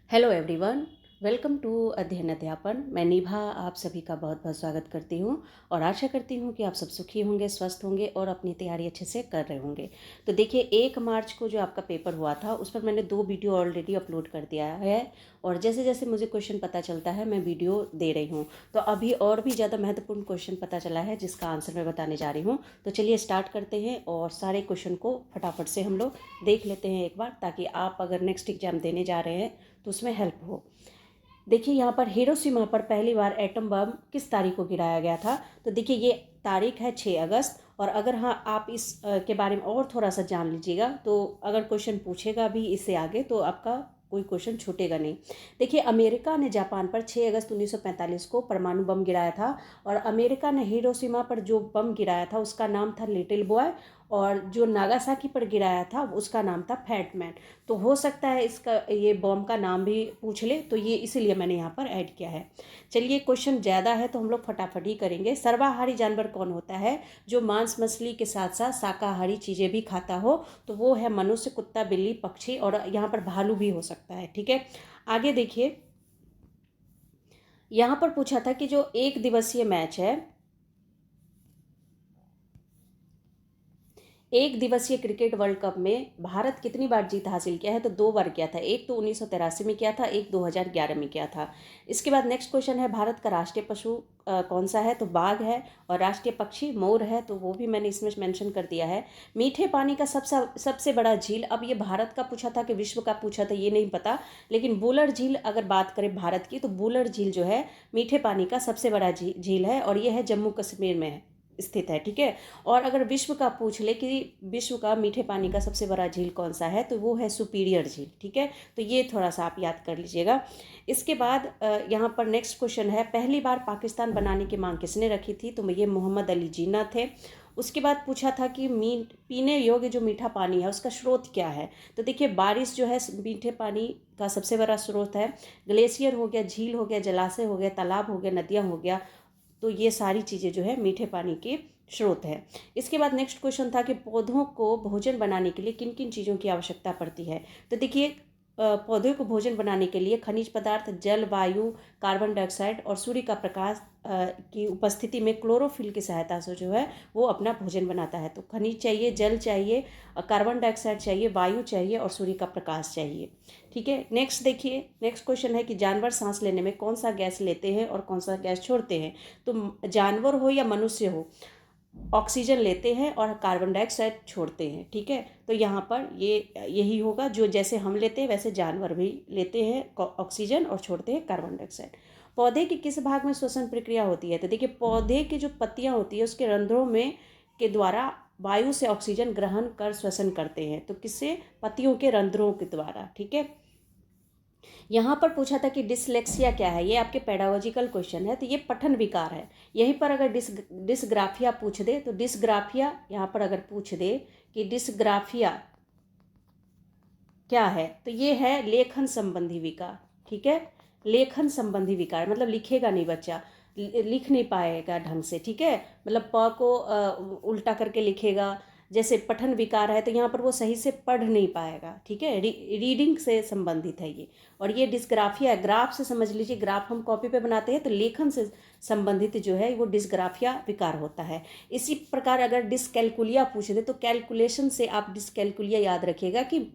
Hello everyone. Welcome to अध्ययन अध्यापन। मैं निभा आप सभी का बहुत बहुत स्वागत करती हूँ और आशा करती हूँ कि आप सब सुखी होंगे, स्वस्थ होंगे और अपनी तैयारी अच्छे से कर रहे होंगे। तो देखिए, 1 मार्च को जो आपका पेपर हुआ था उस पर मैंने 2 वीडियो ऑलरेडी अपलोड कर दिया है और जैसे जैसे मुझे क्वेश्चन पता चलता है मैं वीडियो दे रही हूँ। तो अभी और भी ज़्यादा महत्वपूर्ण क्वेश्चन पता चला है जिसका आंसर मैं बताने जा रही हूँ। तो चलिए स्टार्ट करते हैं और सारे क्वेश्चन को फटाफट से हम लोग देख लेते हैं एक बार, ताकि आप अगर नेक्स्ट एग्जाम देने जा रहे हैं तो उसमें हेल्प हो। देखिए, यहाँ पर हिरोशिमा पर पहली बार एटम बम किस तारीख को गिराया गया था? तो देखिए, ये तारीख है 6 अगस्त। और अगर हाँ आप इस के बारे में और थोड़ा सा जान लीजिएगा तो अगर क्वेश्चन पूछेगा भी इससे आगे तो आपका कोई क्वेश्चन छूटेगा नहीं। देखिए, अमेरिका ने जापान पर 6 अगस्त 1945 को परमाणु बम गिराया था और अमेरिका ने हिरोशिमा पर जो बम गिराया था उसका नाम था लिटिल बॉय और जो नागासाकी पर गिराया था उसका नाम था फैट मैन। तो हो सकता है इसका ये बॉम्ब का नाम भी पूछ ले, तो ये इसीलिए मैंने यहाँ पर ऐड किया है। चलिए, क्वेश्चन ज़्यादा है तो हम लोग फटाफट ही करेंगे। सर्वाहारी जानवर कौन होता है जो मांस मछली के साथ साथ शाकाहारी चीज़ें भी खाता हो? तो वो है मनुष्य, कुत्ता, बिल्ली, पक्षी और यहाँ पर भालू भी हो सकता है। ठीक है, आगे देखिए, यहाँ पर पूछा था कि जो 1 दिवसीय मैच है, 1 दिवसीय क्रिकेट वर्ल्ड कप में भारत कितनी बार जीत हासिल किया है? तो 2 बार किया था। एक तो 1983 में किया था, एक 2011 में किया था। इसके बाद नेक्स्ट क्वेश्चन है, भारत का राष्ट्रीय पशु कौन सा है? तो बाघ है। और राष्ट्रीय पक्षी मोर है, तो वो भी मैंने इसमें मेंशन कर दिया है। मीठे पानी का सबसे बड़ा झील, अब ये भारत का पूछा था कि विश्व का पूछा था ये नहीं पता, लेकिन बुलर झील अगर बात करें भारत की तो बुलर झील जो है मीठे पानी का सबसे बड़ा झील है और ये है जम्मू कश्मीर में स्थित है। ठीक है, और अगर विश्व का पूछ ले कि विश्व का मीठे पानी का सबसे बड़ा झील कौन सा है, तो वो है सुपीरियर झील। ठीक है, तो ये थोड़ा सा आप याद कर लीजिएगा। इसके बाद यहाँ पर नेक्स्ट क्वेश्चन है, पहली बार पाकिस्तान बनाने की मांग किसने रखी थी? तो ये मोहम्मद अली जिन्ना थे। उसके बाद पूछा था कि पीने योग्य जो मीठा पानी है उसका स्रोत क्या है? तो देखिए, बारिश जो है मीठे पानी का सबसे बड़ा स्रोत है। ग्लेशियर हो गया, झील हो गया, जलाशय हो गया, तालाब हो गया, नदियाँ हो गया, तो ये सारी चीज़ें जो है मीठे पानी के स्रोत है। इसके बाद नेक्स्ट क्वेश्चन था कि पौधों को भोजन बनाने के लिए किन किन चीज़ों की आवश्यकता पड़ती है? तो देखिए, पौधों को भोजन बनाने के लिए खनिज पदार्थ, जल, वायु, कार्बन डाइऑक्साइड और सूर्य का प्रकाश की उपस्थिति में क्लोरोफिल की सहायता से जो है वो अपना भोजन बनाता है। तो खनिज चाहिए, जल चाहिए, कार्बन डाइऑक्साइड चाहिए, वायु चाहिए और सूर्य का प्रकाश चाहिए। ठीक है, नेक्स्ट देखिए, नेक्स्ट क्वेश्चन है कि जानवर सांस लेने में कौन सा गैस लेते हैं और कौन सा गैस छोड़ते हैं? तो जानवर हो या मनुष्य हो, ऑक्सीजन लेते हैं और कार्बन डाइऑक्साइड छोड़ते हैं। ठीक है, तो यहाँ पर ये यही होगा, जो जैसे हम लेते हैं वैसे जानवर भी लेते हैं ऑक्सीजन और छोड़ते हैं कार्बन डाइऑक्साइड। पौधे के किस भाग में श्वसन प्रक्रिया होती है? तो देखिए, पौधे की जो पत्तियाँ होती है उसके रंध्रों में के द्वारा वायु से ऑक्सीजन ग्रहण कर श्वसन करते हैं। तो किससे? पत्तियों के रंध्रों के द्वारा। ठीक है, यहाँ पर पूछा था कि डिसलेक्सिया क्या है? ये आपके पेडागोजिकल क्वेश्चन है, तो ये पठन विकार है। यहीं पर अगर डिसग्राफिया पूछ दे तो डिसग्राफिया यहाँ पर अगर पूछ दे कि डिसग्राफिया क्या है, तो ये है लेखन संबंधी विकार। ठीक है, लेखन संबंधी विकार मतलब लिखेगा नहीं बच्चा, लिख नहीं पाएगा ढंग से। ठीक है, मतलब प को उल्टा करके लिखेगा। जैसे पठन विकार है तो यहाँ पर वो सही से पढ़ नहीं पाएगा। ठीक है, रीडिंग से संबंधित है ये। और ये डिस्ग्राफिया है, ग्राफ से समझ लीजिए, ग्राफ हम कॉपी पे बनाते हैं तो लेखन से संबंधित जो है वो डिस्ग्राफिया विकार होता है। इसी प्रकार अगर डिसकैलकुलिया पूछ दे तो कैलकुलेशन से आप डिसकैलकुलिया याद रखिएगा कि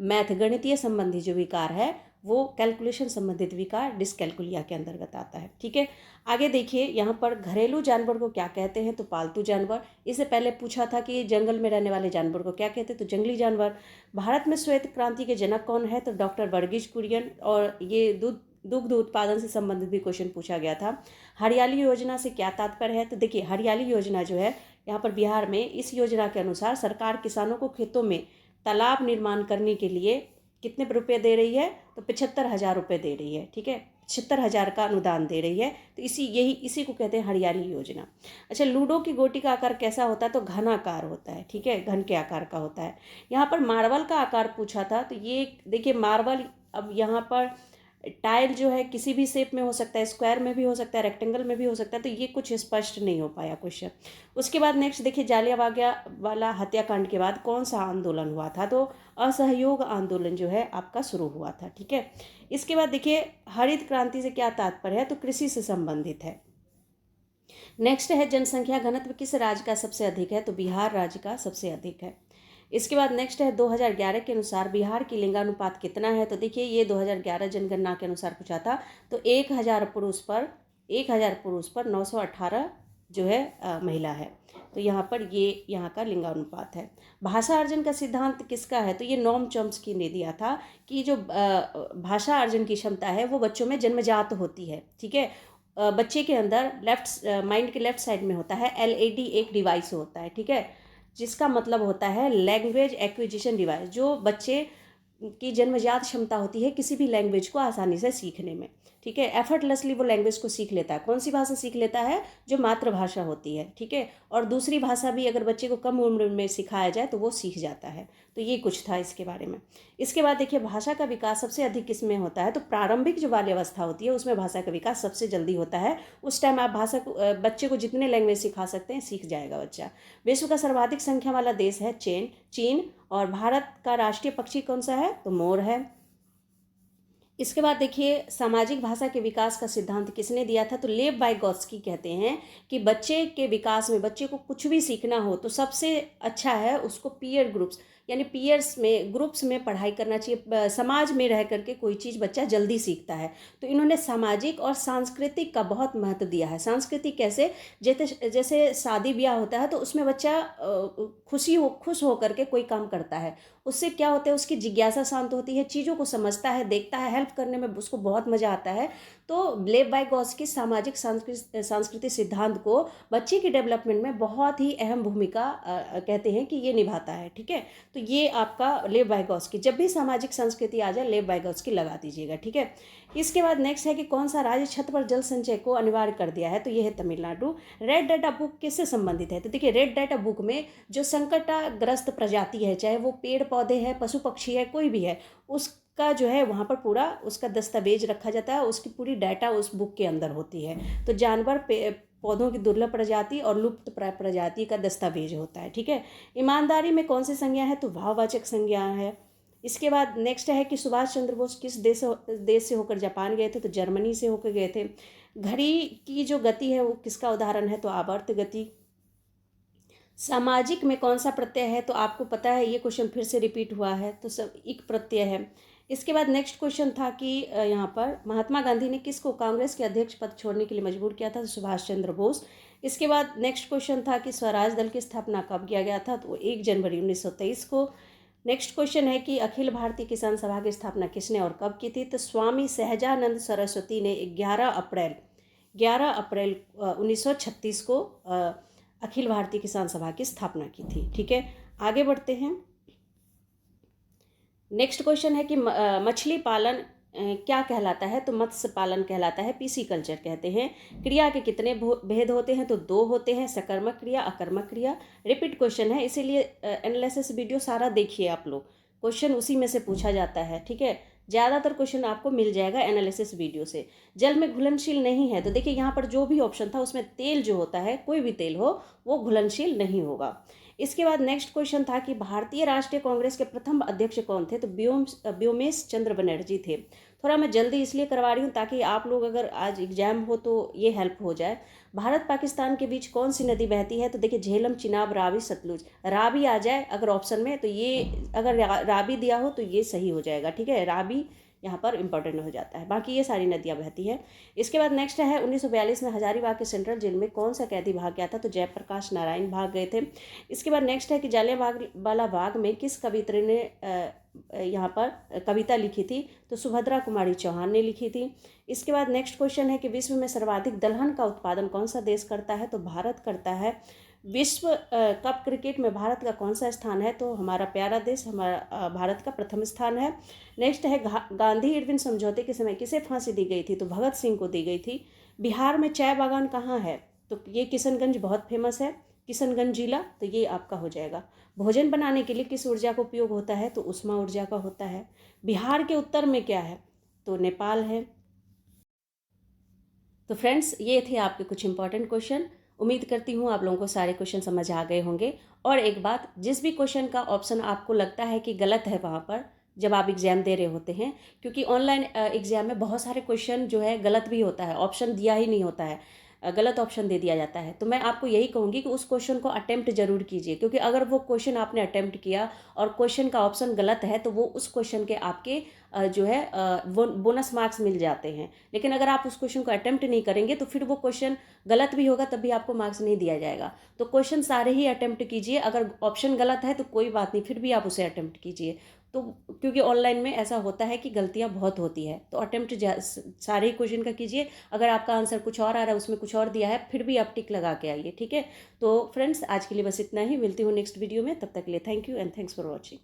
मैथ गणितीय संबंधी जो विकार है वो कैलकुलेशन संबंधित विकार डिसकैलकुलिया के अंतर्गत आता है। ठीक है, आगे देखिए, यहाँ पर घरेलू जानवर को क्या कहते हैं? तो पालतू जानवर। इससे पहले पूछा था कि जंगल में रहने वाले जानवर को क्या कहते हैं? तो जंगली जानवर। भारत में श्वेत क्रांति के जनक कौन है? तो डॉक्टर वर्गीज कुरियन। और ये दुग्ध उत्पादन से संबंधित भी क्वेश्चन पूछा गया था। हरियाली योजना से क्या तात्पर्य है? तो देखिए, हरियाली योजना जो है यहाँ पर बिहार में, इस योजना के अनुसार सरकार किसानों को खेतों में तालाब निर्माण करने के लिए कितने रुपये दे रही है? तो 75,000 रुपये दे रही है। ठीक है, 75,000 का अनुदान दे रही है। तो इसी को कहते हैं हरियाली योजना। अच्छा, लूडो की गोटी का आकार कैसा होता है? तो घनाकार होता है। ठीक है, घन के आकार का होता है। यहाँ पर मार्बल का आकार पूछा था, तो ये देखिए मार्बल, अब यहाँ पर टाइल जो है किसी भी शेप में हो सकता है, स्क्वायर में भी हो सकता है, रेक्टेंगल में भी हो सकता है, तो ये कुछ स्पष्ट नहीं हो पाया क्वेश्चन। उसके बाद नेक्स्ट देखिए, जालियांवाला हत्याकांड के बाद कौन सा आंदोलन हुआ था? तो असहयोग आंदोलन जो है आपका शुरू हुआ था। ठीक है, इसके बाद देखिए, हरित क्रांति से क्या तात्पर्य है? तो कृषि से संबंधित है। नेक्स्ट है, जनसंख्या घनत्व किस राज्य का सबसे अधिक है? तो बिहार राज्य का सबसे अधिक है। इसके बाद नेक्स्ट है, 2011 के अनुसार बिहार की लिंगानुपात कितना है? तो देखिए, ये 2011 जनगणना के अनुसार पूछा था। तो 1000 पुरुष पर 918 जो है महिला है। तो यहाँ पर ये यहाँ का लिंगानुपात है। भाषा अर्जन का सिद्धांत किसका है? तो ये नोम चॉम्स्की ने दिया था कि जो भाषा अर्जन की क्षमता है वो बच्चों में जन्मजात होती है। ठीक है, बच्चे के अंदर माइंड के लेफ्ट साइड में होता है एलएडी, एक डिवाइस होता है। ठीक है, जिसका मतलब होता है लैंग्वेज एक्विजिशन डिवाइस, जो बच्चे की जन्मजात क्षमता होती है किसी भी लैंग्वेज को आसानी से सीखने में। ठीक है, एफर्टलेसली वो लैंग्वेज को सीख लेता है। कौन सी भाषा सीख लेता है? जो मातृभाषा होती है। ठीक है, और दूसरी भाषा भी अगर बच्चे को कम उम्र में सिखाया जाए तो वो सीख जाता है। तो ये कुछ था इसके बारे में। इसके बाद देखिए, भाषा का विकास सबसे अधिक किस में होता है? तो प्रारंभिक जो बाल्यावस्था होती है उसमें भाषा का विकास सबसे जल्दी होता है। उस टाइम आप बच्चे को जितने लैंग्वेज सिखा सकते हैं सीख जाएगा बच्चा। विश्व का सर्वाधिक संख्या वाला देश है चीन। और भारत का राष्ट्रीय पक्षी कौन सा है? तो मोर है। इसके बाद देखिए, सामाजिक भाषा के विकास का सिद्धांत किसने दिया था? तो लेव वाइगोत्स्की कहते हैं कि बच्चे के विकास में, बच्चे को कुछ भी सीखना हो तो सबसे अच्छा है उसको पीयर ग्रुप्स, यानी पीयर्स में, ग्रुप्स में पढ़ाई करना चाहिए। समाज में रह करके कोई चीज़ बच्चा जल्दी सीखता है। तो इन्होंने सामाजिक और सांस्कृतिक का बहुत महत्व दिया है। सांस्कृतिक कैसे? जैसे शादी ब्याह होता है तो उसमें बच्चा खुश हो करके कोई काम करता है, उससे क्या होता है, उसकी जिज्ञासा शांत होती है, चीज़ों को समझता है, देखता है, हेल्प करने में उसको बहुत मज़ा आता है। तो लेव वाइगोत्स्की सामाजिक सांस्कृतिक सिद्धांत को बच्चे की डेवलपमेंट में बहुत ही अहम भूमिका कहते हैं कि ये निभाता है। ठीक है, तो ये आपका लेव वाइगोत्स्की, जब भी सामाजिक संस्कृति आ जाए लेव वाइगोत्स्की लगा दीजिएगा। ठीक है, इसके बाद नेक्स्ट है कि कौन सा राज्य छत पर जल संचय को अनिवार्य कर दिया है? तो ये है तमिलनाडु। रेड डाटा बुक किससे संबंधित है? तो देखिए, रेड डाटा बुक में जो संकटग्रस्त प्रजाति है, चाहे वो पेड़ पौधे है, पशु पक्षी है, कोई भी है, उसका जो है वहाँ पर पूरा उसका दस्तावेज रखा जाता है, उसकी पूरी डाटा उस बुक के अंदर होती है। तो जानवर, पौधों की दुर्लभ प्रजाति और लुप्त प्रजाति का दस्तावेज होता है। ठीक है, ईमानदारी में कौन सी संज्ञा है? तो भाववाचक संज्ञा है। इसके बाद नेक्स्ट है कि सुभाष चंद्र बोस किस देश से होकर जापान गए थे? तो जर्मनी से होकर गए थे। घड़ी की जो गति है वो किसका उदाहरण है? तो आवर्त गति। सामाजिक में कौन सा प्रत्यय है? तो आपको पता है, ये क्वेश्चन फिर से रिपीट हुआ है, तो सब एक प्रत्यय है। इसके बाद नेक्स्ट क्वेश्चन था कि यहाँ पर महात्मा गांधी ने किसको कांग्रेस के अध्यक्ष पद छोड़ने के लिए मजबूर किया था? तो सुभाष चंद्र बोस। इसके बाद नेक्स्ट क्वेश्चन था कि स्वराज दल की स्थापना कब किया गया था? तो 1 जनवरी 1923 को। नेक्स्ट क्वेश्चन है कि अखिल भारतीय किसान सभा की स्थापना किसने और कब की थी? तो स्वामी सहजानंद सरस्वती ने 11 अप्रैल 1936 को अखिल भारतीय किसान सभा की स्थापना की थी। ठीक है, आगे बढ़ते हैं। नेक्स्ट क्वेश्चन है कि मछली पालन क्या कहलाता है? तो मत्स्य पालन कहलाता है, पीसी कल्चर कहते हैं। क्रिया के कितने भेद होते हैं? तो 2 होते हैं, सकर्मक क्रिया, अकर्मक क्रिया। रिपीट क्वेश्चन है, इसीलिए एनालिसिस वीडियो सारा देखिए आप लोग, क्वेश्चन उसी में से पूछा जाता है। ठीक है, ज़्यादातर क्वेश्चन आपको मिल जाएगा एनालिसिस वीडियो से। जल में घुलनशील नहीं है, तो देखिए यहाँ पर जो भी ऑप्शन था उसमें तेल जो होता है, कोई भी तेल हो, वो घुलनशील नहीं होगा। इसके बाद नेक्स्ट क्वेश्चन था कि भारतीय राष्ट्रीय कांग्रेस के प्रथम अध्यक्ष कौन थे? तो व्योमेश चंद्र बनर्जी थे। थोड़ा मैं जल्दी इसलिए करवा रही हूँ ताकि आप लोग अगर आज एग्जाम हो तो ये हेल्प हो जाए। भारत पाकिस्तान के बीच कौन सी नदी बहती है? तो देखिए, झेलम, चिनाब, रावी, सतलुज। रावी आ जाए अगर ऑप्शन में तो ये, अगर रावी दिया हो तो ये सही हो जाएगा। ठीक है, रावी यहाँ पर इंपॉर्टेंट हो जाता है, बाकी ये सारी नदियाँ बहती है। इसके बाद नेक्स्ट है 1942 में हजारीबाग के सेंट्रल जेल में कौन सा कैदी भाग गया था? तो जयप्रकाश नारायण भाग गए थे। इसके बाद नेक्स्ट है कि जालियांवाला बाग में किस कवित्री ने यहाँ पर कविता लिखी थी? तो सुभद्रा कुमारी चौहान ने लिखी थी। इसके बाद नेक्स्ट क्वेश्चन है कि विश्व में सर्वाधिक दलहन का उत्पादन कौन सा देश करता है? तो भारत करता है। विश्व कप क्रिकेट में भारत का कौन सा स्थान है? तो हमारा प्यारा देश, हमारा भारत का प्रथम स्थान है। नेक्स्ट है गांधी इरविन समझौते के समय किसे फांसी दी गई थी? तो भगत सिंह को दी गई थी। बिहार में चाय बागान कहाँ है? तो ये किशनगंज बहुत फेमस है, किशनगंज जिला, तो ये आपका हो जाएगा। भोजन बनाने के लिए किस ऊर्जा का उपयोग होता है? तो उष्मा ऊर्जा का होता है। बिहार के उत्तर में क्या है? तो नेपाल है। तो फ्रेंड्स, ये थे आपके कुछ इंपॉर्टेंट क्वेश्चन। उम्मीद करती हूँ आप लोगों को सारे क्वेश्चन समझ आ गए होंगे। और एक बात, जिस भी क्वेश्चन का ऑप्शन आपको लगता है कि गलत है वहाँ पर, जब आप एग्ज़ाम दे रहे होते हैं, क्योंकि ऑनलाइन एग्ज़ाम में बहुत सारे क्वेश्चन जो है गलत भी होता है, ऑप्शन दिया ही नहीं होता है, गलत ऑप्शन दे दिया जाता है। तो मैं आपको यही कहूँगी कि उस क्वेश्चन को अटेम्प्ट जरूर कीजिए, क्योंकि अगर वो क्वेश्चन आपने अटेम्प्ट किया और क्वेश्चन का ऑप्शन गलत है तो वो उस क्वेश्चन के आपके जो है वो बोनस मार्क्स मिल जाते हैं। लेकिन अगर आप उस क्वेश्चन को अटेम्प्ट नहीं करेंगे तो फिर वो क्वेश्चन गलत भी होगा तब भी आपको मार्क्स नहीं दिया जाएगा। तो क्वेश्चन सारे ही अटेम्प्ट कीजिए, अगर ऑप्शन गलत है तो कोई बात नहीं, फिर भी आप उसे अटेम्प्ट कीजिए। तो क्योंकि ऑनलाइन में ऐसा होता है कि गलतियां बहुत होती है, तो अटेम्प्ट सारे ही क्वेश्चन का कीजिए। अगर आपका आंसर कुछ और आ रहा है, उसमें कुछ और दिया है, फिर भी आप टिक लगा के आइए, ठीक है। तो फ्रेंड्स, आज के लिए बस इतना ही, मिलती हूँ नेक्स्ट वीडियो में। तब तक के लिए thank you and thanks for watching.